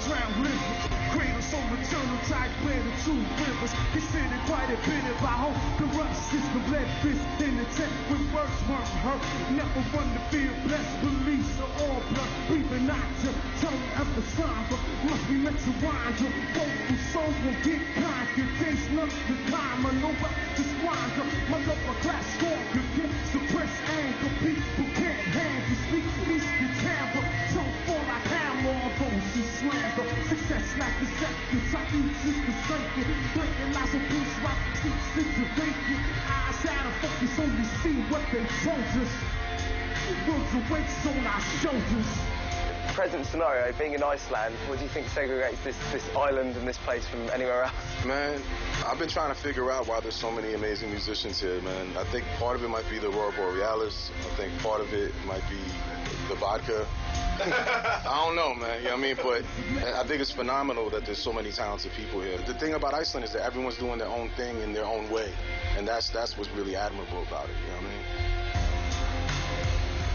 underground livers. Cradles on eternal tide where the two rivers. Considered quite a bit if I hope the rough system led this in the tent when words weren't hurt. Never run the field, blessed beliefs are all blood. Breathing out to tongue emphasize, but must be meant to wind up. Vocal souls will get conquered. There's nothing time, I know what to wind up. My upper class stronger, can't suppress anger. People can't handle speak, least the town, but don't fall like hammer on those who slander. Success like the seconds, I eat just the second. Blinking lies of blue swap, seats into vacant. Eyes out of focus, only see what they told us. Words of weights on our shoulders. Present scenario, being in Iceland, what do you think segregates this island and this place from anywhere else? Man, I've been trying to figure out why there's so many amazing musicians here, man. I think part of it might be the Aurora Borealis. I think part of it might be the vodka. I don't know, man, you know what I mean? But I think it's phenomenal that there's so many talented people here. The thing about Iceland is that everyone's doing their own thing in their own way. And that's what's really admirable about it, you know what I mean?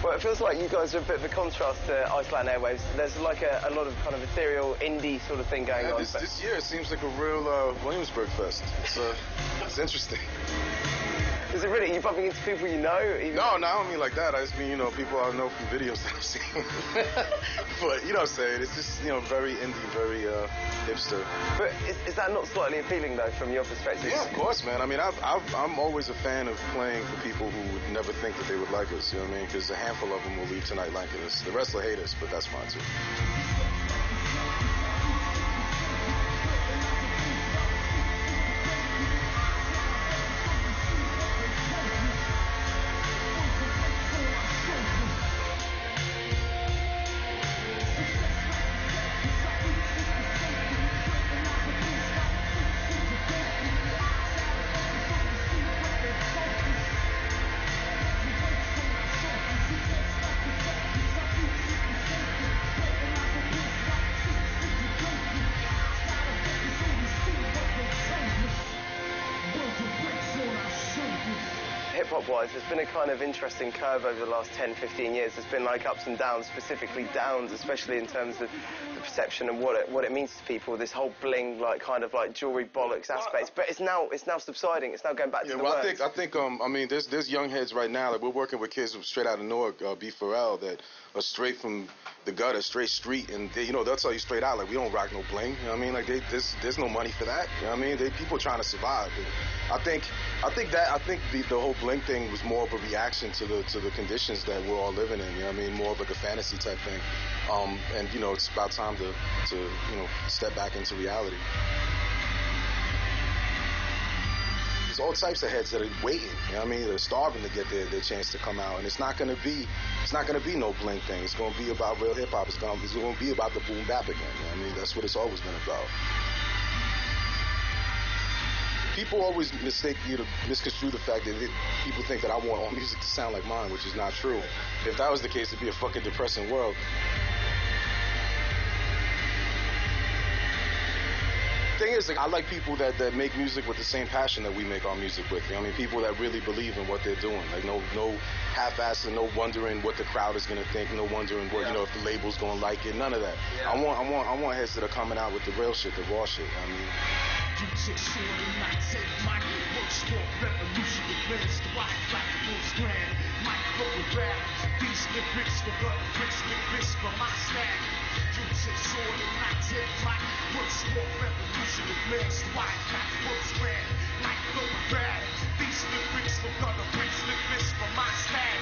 Well, it feels like you guys are a bit of a contrast to Iceland Airwaves. There's like a lot of kind of ethereal indie sort of thing going on. This year it seems like a real Williamsburg fest. It's interesting. Is it really? Are you bumping into people you know? No, I don't mean like that. I just mean, you know, people I know from videos that I've seen. But, you know what I'm saying? It's just, you know, very indie, very hipster. But is that not slightly appealing, though, from your perspective? Yeah, of course, man. I mean, I'm always a fan of playing for people who would never think that they would like us, you know what I mean? Because a handful of them will leave tonight liking us. The rest will hate us, but that's fine, too. Hip-hop-wise, there's been a kind of interesting curve over the last 10, 15 years. There's been like ups and downs, specifically downs, especially in terms of the perception and what it means to people. This whole bling, like kind of like jewelry bollocks aspects. But it's now subsiding. It's now going back to the words. I think I mean, there's young heads right now. Like we're working with kids straight out of Newark, B. Pharrell, that are straight from the gutter, straight street, and they, you know, they'll tell you straight out, like, we don't rock no bling. You know what I mean? Like there's no money for that. You know what I mean? People trying to survive. And I think the whole bling thing was more of a reaction to the conditions that we're all living in. You know what I mean? More of like a fantasy type thing. And you know, it's about time to you know, step back into reality. There's all types of heads that are waiting, you know what I mean? They're starving to get their chance to come out, and it's not gonna be no bling thing. It's gonna be about real hip hop. It's gonna be about the boom bap again. You know what I mean? That's what it's always been about. People always misconstrue the fact that people think that I want all music to sound like mine, which is not true. If that was the case, it'd be a fucking depressing world. The thing is, like, I like people that make music with the same passion that we make our music with. You know what I mean? People that really believe in what they're doing. Like no half-assing, no wondering what the crowd is gonna think, no wondering what, you know, if the label's gonna like it. None of that. Yeah. I want heads that are coming out with the real shit, the raw shit. I mean. You take sword and I take my works for revolution with lyrics to white black rules grand. Mic book with rap, these lyrics for the bricks for my snack. You take sword and I take my works for revolution with lyrics to white black rules grand. Mic book with rap, these lyrics for the bricks for my snack.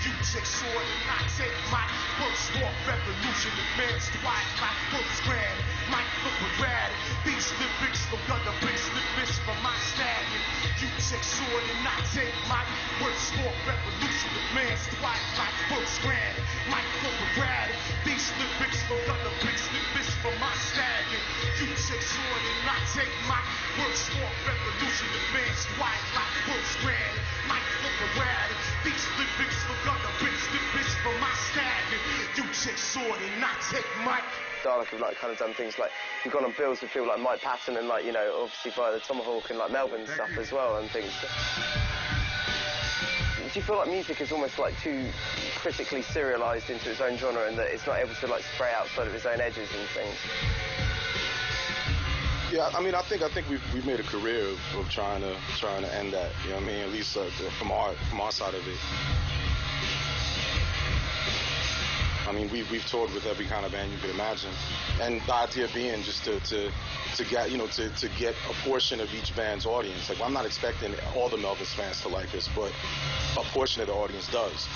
You take sword and I take my works for revolution with lyrics to white black rules grand. Mic book with rap, these lyrics for the bricks for my snack. You take sword and I take my words for revolution with man's white black books grand. Mic book with rap, these lyrics for the bricks for my snack. You take sword and I take my words for revolution with man's white black books grand. Mic book with rap, these lyrics for the bricks for my snack. You take sword and I take my. Dalek have like kind of done things like you've gone on bills with people like Mike Patton and like, you know, obviously via the Tomahawk and like Melbourne stuff as well and things. Do you feel like music is almost like too critically serialised into its own genre and that it's not able to like spray outside of its own edges and things? Yeah, I mean, I think we've made a career of trying to end that. You know what I mean? At least from our side of it. I mean, we've toured with every kind of band you could imagine, and the idea being just to get to get a portion of each band's audience. Like, I'm not expecting all the Melvins fans to like us, but a portion of the audience does.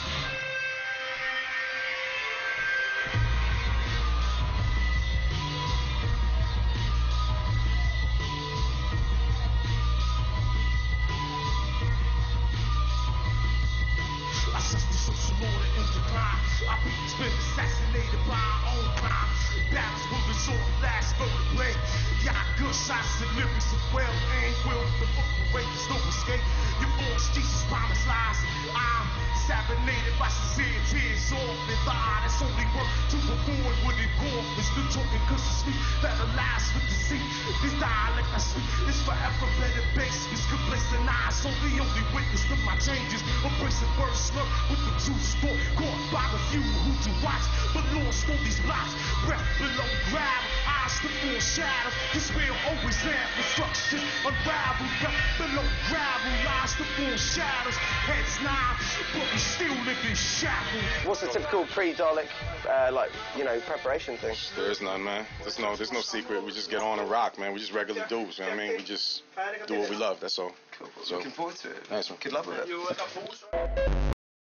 Been assassinated by our own crime. Battles will resort last vertebrae. Got good shots and lyrics of well aimed. Will the operate, there's no escape. You force Jesus promised lies. I'm sabinated by sincere tears off and lie. That's only work to avoid what it offers. The talking cause it's sweet that allows for deceit. This dialect I speak is forever better baseless. Complacent eyes, so the only witness to my changes. Embracing words slur with the two sport. Caught by the few who to watch, but lost on these blocks. Breath below gravel, eyes to foreshadow. This will always have instructions unravel. Breath below gravel, eyes to foreshadows. Heads nod, but we still live in shadow. What's the typical pre-Dalek, preparation thing? There is none, man. There's no secret. We just get on and rock, man. We just regular dudes, you know what I mean? We just do what we love, that's all. Cool. So, looking forward to it. Nice one. Good luck with it.